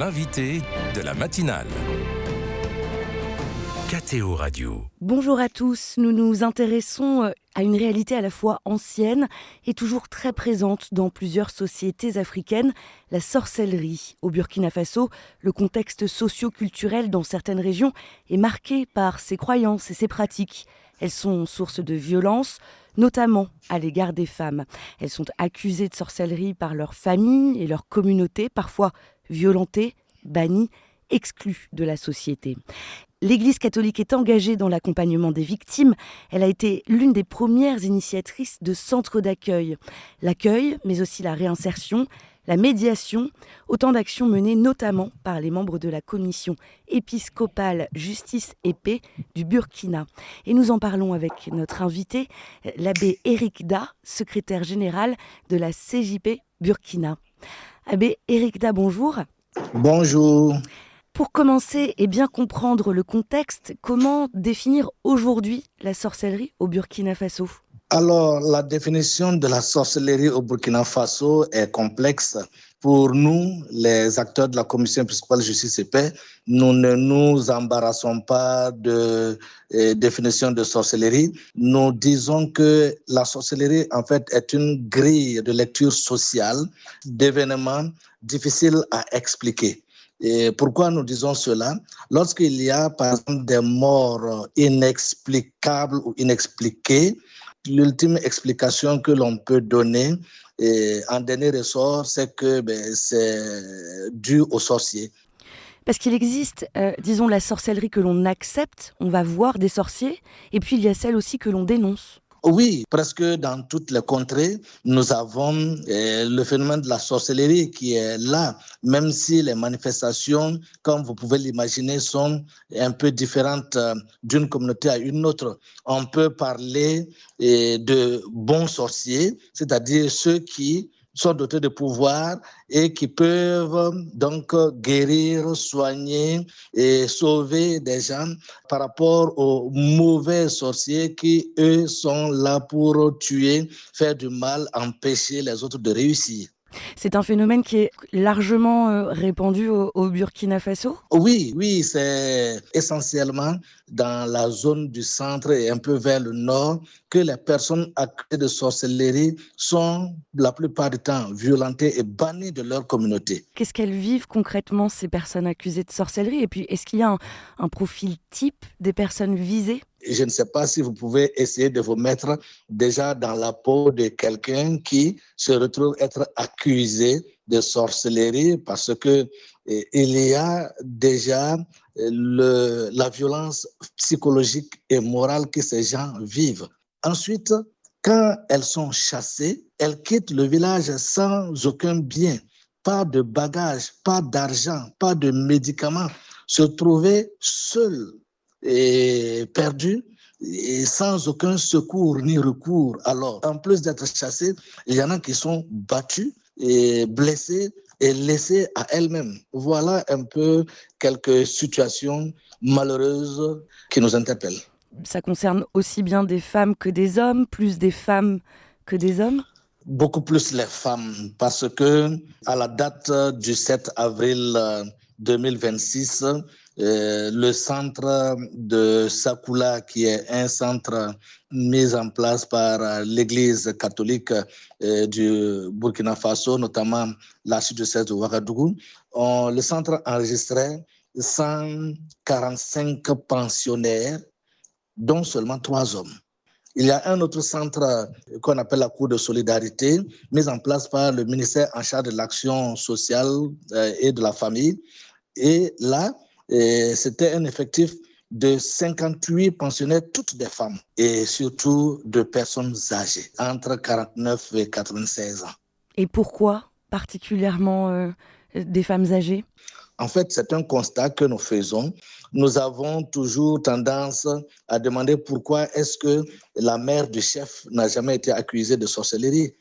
l'invité de la matinale. KTO Radio. Bonjour à tous, nous nous intéressons à une réalité à la fois ancienne et toujours très présente dans plusieurs sociétés africaines, la sorcellerie. Au Burkina Faso, le contexte socio-culturel dans certaines régions est marqué par ces croyances et ces pratiques. Elles sont source de violence, notamment à l'égard des femmes. Elles sont accusées de sorcellerie par leur famille et leur communauté, parfois violentées, bannies, exclues de la société. L'Église catholique est engagée dans l'accompagnement des victimes. Elle a été l'une des premières initiatrices de centres d'accueil. L'accueil, mais aussi la réinsertion, la médiation, autant d'actions menées notamment par les membres de la commission épiscopale Justice et Paix du Burkina. Et nous en parlons avec notre invité, l'abbé Éric Da, secrétaire général de la CJP Burkina. Abbé Éric Da, bonjour. Bonjour. Pour commencer et bien comprendre le contexte, comment définir aujourd'hui la sorcellerie au Burkina Faso ? Alors, la définition de la sorcellerie au Burkina Faso est complexe. Pour nous, les acteurs de la Commission épiscopale Justice et Paix, nous ne nous embarrassons pas de définition de sorcellerie. Nous disons que la sorcellerie, en fait, est une grille de lecture sociale d'événements difficiles à expliquer. Et pourquoi nous disons cela? Lorsqu'il y a, par exemple, des morts inexplicables ou inexpliquées, l'ultime explication que l'on peut donner, en dernier ressort, c'est que c'est dû aux sorciers. Parce qu'il existe, disons, la sorcellerie que l'on accepte, on va voir des sorciers, et puis il y a celle aussi que l'on dénonce. Oui, presque dans toutes les contrées, nous avons le phénomène de la sorcellerie qui est là, même si les manifestations, comme vous pouvez l'imaginer, sont un peu différentes d'une communauté à une autre. On peut parler de bons sorciers, c'est-à-dire ceux qui sont dotés de pouvoir et qui peuvent donc guérir, soigner et sauver des gens par rapport aux mauvais sorciers qui, eux, sont là pour tuer, faire du mal, empêcher les autres de réussir. C'est un phénomène qui est largement répandu au Burkina Faso ? Oui, c'est essentiellement dans la zone du centre et un peu vers le nord que les personnes accusées de sorcellerie sont la plupart du temps violentées et bannies de leur communauté. Qu'est-ce qu'elles vivent concrètement, ces personnes accusées de sorcellerie ? Et puis, est-ce qu'il y a un profil type des personnes visées ? Je ne sais pas si vous pouvez essayer de vous mettre déjà dans la peau de quelqu'un qui se retrouve être accusé de sorcellerie parce que il y a déjà la violence psychologique et morale que ces gens vivent. Ensuite, quand elles sont chassées, elles quittent le village sans aucun bien, pas de bagages, pas d'argent, pas de médicaments, se trouver seules et perdus et sans aucun secours ni recours. Alors, en plus d'être chassés, il y en a qui sont battus et blessés et laissés à elles-mêmes. Voilà un peu quelques situations malheureuses qui nous interpellent. Ça concerne aussi bien des femmes que des hommes, plus des femmes que des hommes ? Beaucoup plus les femmes, parce que à la date du 7 avril 2026, le centre de Sakoula, qui est un centre mis en place par l'Église catholique du Burkina Faso, notamment l'archidiocèse de Ouagadougou, le centre enregistrait 145 pensionnaires, dont seulement 3 hommes. Il y a un autre centre qu'on appelle la Cour de solidarité, mis en place par le ministère en charge de l'action sociale et de la famille. Et là, c'était un effectif de 58 pensionnaires, toutes des femmes, et surtout de personnes âgées, entre 49 et 96 ans. Et pourquoi particulièrement des femmes âgées ? En fait, c'est un constat que nous faisons. Nous avons toujours tendance à demander pourquoi est-ce que la mère du chef n'a jamais été accusée de sorcellerie.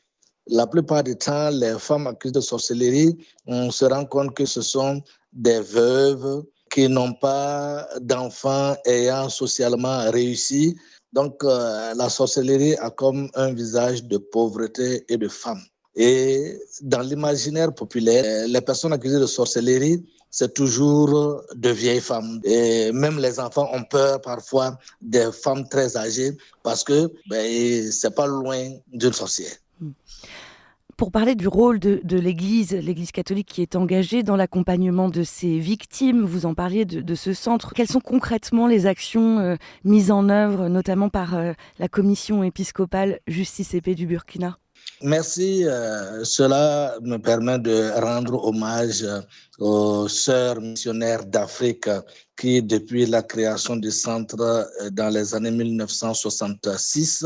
La plupart du temps, les femmes accusées de sorcellerie, on se rend compte que ce sont des veuves qui n'ont pas d'enfants ayant socialement réussi. Donc, la sorcellerie a comme un visage de pauvreté et de femme. Et dans l'imaginaire populaire, les personnes accusées de sorcellerie, c'est toujours de vieilles femmes. Et même les enfants ont peur parfois des femmes très âgées parce que c'est pas loin d'une sorcière. Pour parler du rôle de l'Église catholique qui est engagée dans l'accompagnement de ces victimes, vous en parliez de ce centre. Quelles sont concrètement les actions mises en œuvre, notamment par la commission épiscopale Justice et Paix du Burkina ? Merci. Cela me permet de rendre hommage aux sœurs missionnaires d'Afrique qui, depuis la création du centre dans les années 1966,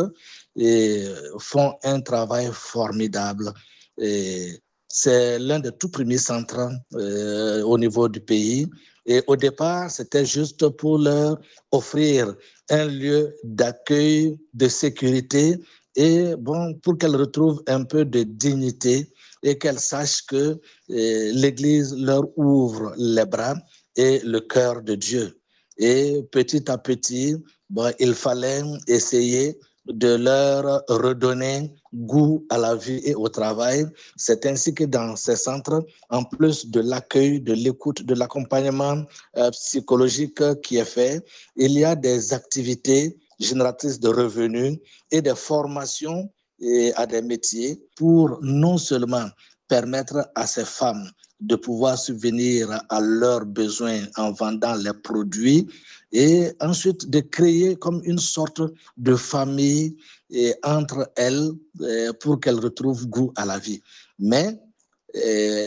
font un travail formidable. Et c'est l'un des tout premiers centres au niveau du pays. Et au départ, c'était juste pour leur offrir un lieu d'accueil, de sécurité, et pour qu'elles retrouvent un peu de dignité et qu'elles sachent que l'Église leur ouvre les bras et le cœur de Dieu. Et petit à petit, il fallait essayer de leur redonner goût à la vie et au travail. C'est ainsi que dans ces centres, en plus de l'accueil, de l'écoute, de l'accompagnement psychologique qui est fait, il y a des activités génératrices de revenus et des formations à des métiers pour non seulement permettre à ces femmes de pouvoir subvenir à leurs besoins en vendant les produits et ensuite de créer comme une sorte de famille entre elles pour qu'elles retrouvent goût à la vie. Mais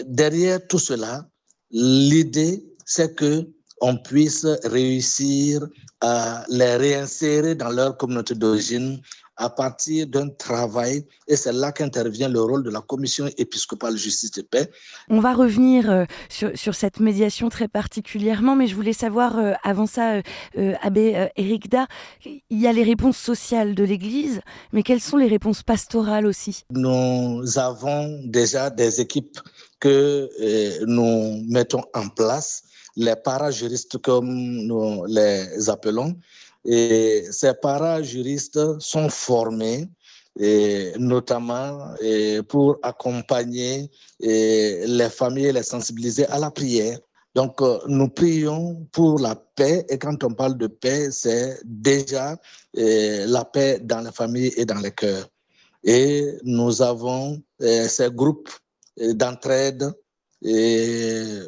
derrière tout cela, l'idée, c'est qu'on puisse réussir à les réinsérer dans leur communauté d'origine à partir d'un travail, et c'est là qu'intervient le rôle de la Commission épiscopale Justice et Paix. On va revenir sur cette médiation très particulièrement, mais je voulais savoir avant ça, Abbé Erikda, il y a les réponses sociales de l'Église, mais quelles sont les réponses pastorales aussi ? Nous avons déjà des équipes que nous mettons en place, les parajuristes comme nous les appelons. Et ces parajuristes sont formés notamment pour accompagner les familles et les sensibiliser à la prière. Donc, nous prions pour la paix et quand on parle de paix, c'est déjà la paix dans les familles et dans les cœurs. Et nous avons ces groupes d'entraide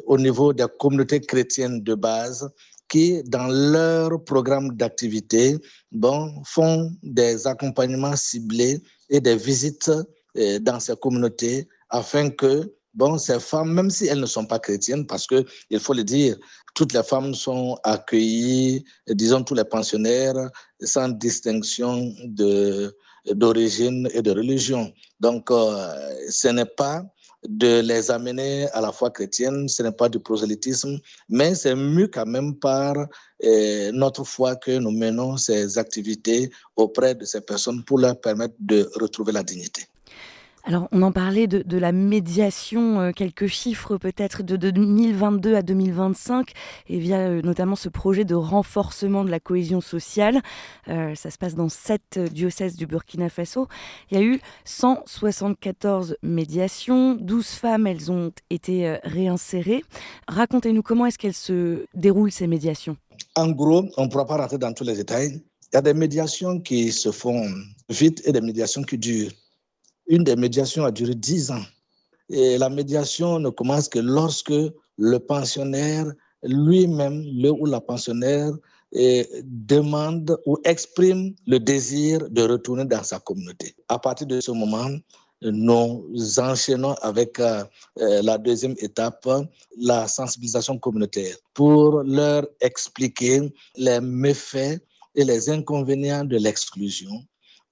au niveau des communautés chrétiennes de base qui, dans leur programme d'activité, font des accompagnements ciblés et des visites dans ces communautés afin que ces femmes, même si elles ne sont pas chrétiennes, parce qu'il faut le dire, toutes les femmes sont accueillies, disons tous les pensionnaires, sans distinction d'origine et de religion. Donc, ce n'est pas de les amener à la foi chrétienne, ce n'est pas du prosélytisme, mais c'est mieux quand même par notre foi que nous menons ces activités auprès de ces personnes pour leur permettre de retrouver la dignité. Alors, on en parlait de la médiation, quelques chiffres peut-être de 2022 à 2025, et via notamment ce projet de renforcement de la cohésion sociale. Ça se passe dans 7 diocèses du Burkina Faso. Il y a eu 174 médiations, 12 femmes, elles ont été réinsérées. Racontez-nous comment est-ce qu'elles se déroulent ces médiations ? En gros, on ne pourra pas rentrer dans tous les détails. Il y a des médiations qui se font vite et des médiations qui durent. Une des médiations a duré 10 ans. Et la médiation ne commence que lorsque le pensionnaire lui-même, le ou la pensionnaire, demande ou exprime le désir de retourner dans sa communauté. À partir de ce moment, nous enchaînons avec la deuxième étape, la sensibilisation communautaire, pour leur expliquer les méfaits et les inconvénients de l'exclusion.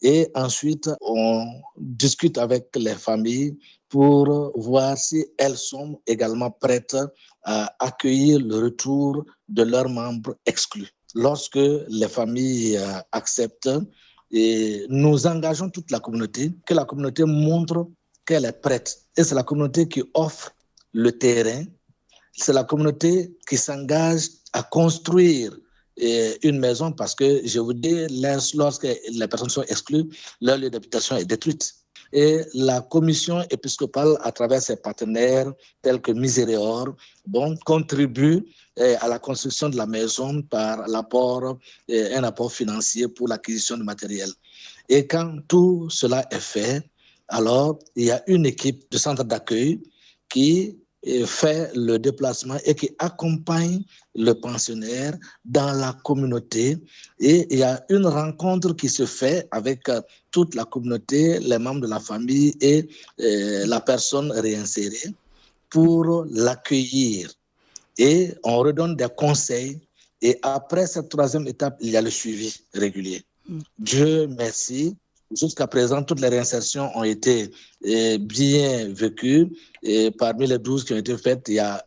Et ensuite, on discute avec les familles pour voir si elles sont également prêtes à accueillir le retour de leurs membres exclus. Lorsque les familles acceptent, et nous engageons toute la communauté, que la communauté montre qu'elle est prête. Et c'est la communauté qui offre le terrain, c'est la communauté qui s'engage à construire une maison parce que, je vous dis, lorsque les personnes sont exclues, leur lieu d'habitation est détruite. Et la commission épiscopale, à travers ses partenaires tels que Miséréor, contribue à la construction de la maison par un apport financier pour l'acquisition de matériel. Et quand tout cela est fait, alors il y a une équipe de centre d'accueil qui fait le déplacement et qui accompagne le pensionnaire dans la communauté. Et il y a une rencontre qui se fait avec toute la communauté, les membres de la famille et la personne réinsérée pour l'accueillir. Et on redonne des conseils. Et après cette troisième étape, il y a le suivi régulier. Dieu merci. Jusqu'à présent, toutes les réinsertions ont été bien vécues. Et parmi les 12 qui ont été faites, il y a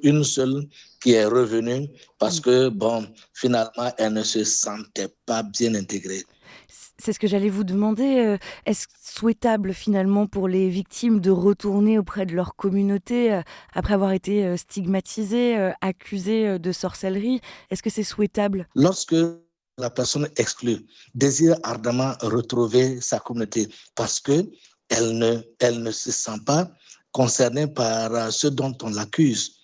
une seule qui est revenue parce que, finalement, elle ne se sentait pas bien intégrée. C'est ce que j'allais vous demander. Est-ce souhaitable finalement pour les victimes de retourner auprès de leur communauté après avoir été stigmatisées, accusées de sorcellerie? Est-ce que c'est souhaitable? Lorsque la personne exclue désire ardemment retrouver sa communauté parce qu'elle ne se sent pas concernée par ce dont on l'accuse,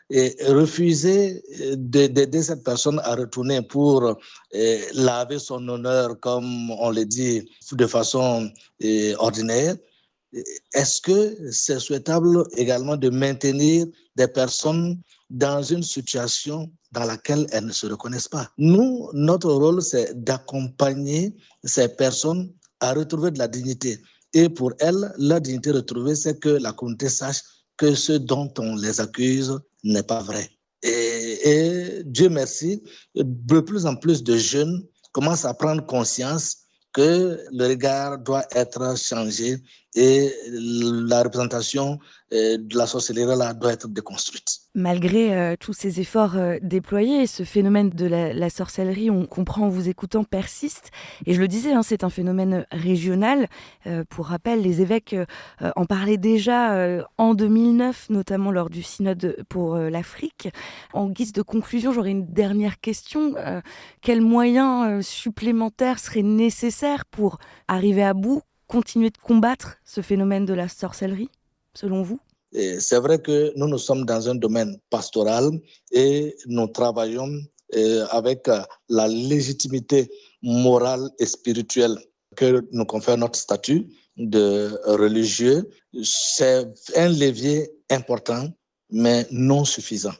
et refuser d'aider cette personne à retourner pour laver son honneur, comme on le dit, de façon ordinaire, est-ce que c'est souhaitable également de maintenir des personnes dans une situation dans laquelle elles ne se reconnaissent pas? Nous, notre rôle, c'est d'accompagner ces personnes à retrouver de la dignité. Et pour elles, la dignité retrouvée, c'est que la communauté sache que ce dont on les accuse n'est pas vrai. Et Dieu merci, de plus en plus de jeunes commencent à prendre conscience que le regard doit être changé et la représentation de la sorcellerie là doit être déconstruite. Malgré tous ces efforts déployés, ce phénomène de la sorcellerie, on comprend en vous écoutant, persiste. Et je le disais, c'est un phénomène régional. Pour rappel, les évêques en parlaient déjà en 2009, notamment lors du synode pour l'Afrique. En guise de conclusion, j'aurais une dernière question. Quels moyens supplémentaires seraient nécessaires pour arriver à bout, continuer de combattre ce phénomène de la sorcellerie, selon vous? Et c'est vrai que nous sommes dans un domaine pastoral et nous travaillons avec la légitimité morale et spirituelle que nous confère notre statut de religieux. C'est un levier important, mais non suffisant.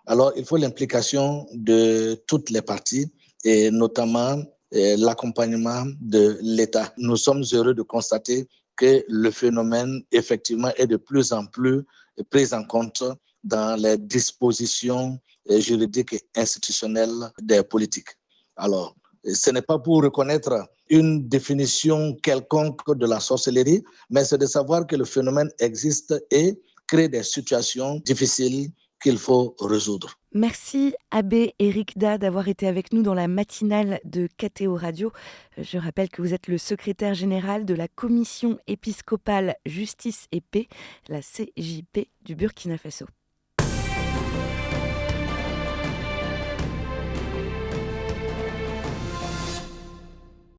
Alors, il faut l'implication de toutes les parties et notamment l'accompagnement de l'État. Nous sommes heureux de constater que le phénomène, effectivement, est de plus en plus pris en compte dans les dispositions juridiques et institutionnelles des politiques. Alors, ce n'est pas pour reconnaître une définition quelconque de la sorcellerie, mais c'est de savoir que le phénomène existe et crée des situations difficiles qu'il faut résoudre. Merci Abbé Éric Da d'avoir été avec nous dans la matinale de KTO Radio. Je rappelle que vous êtes le secrétaire général de la Commission épiscopale Justice et Paix, la CJP du Burkina Faso.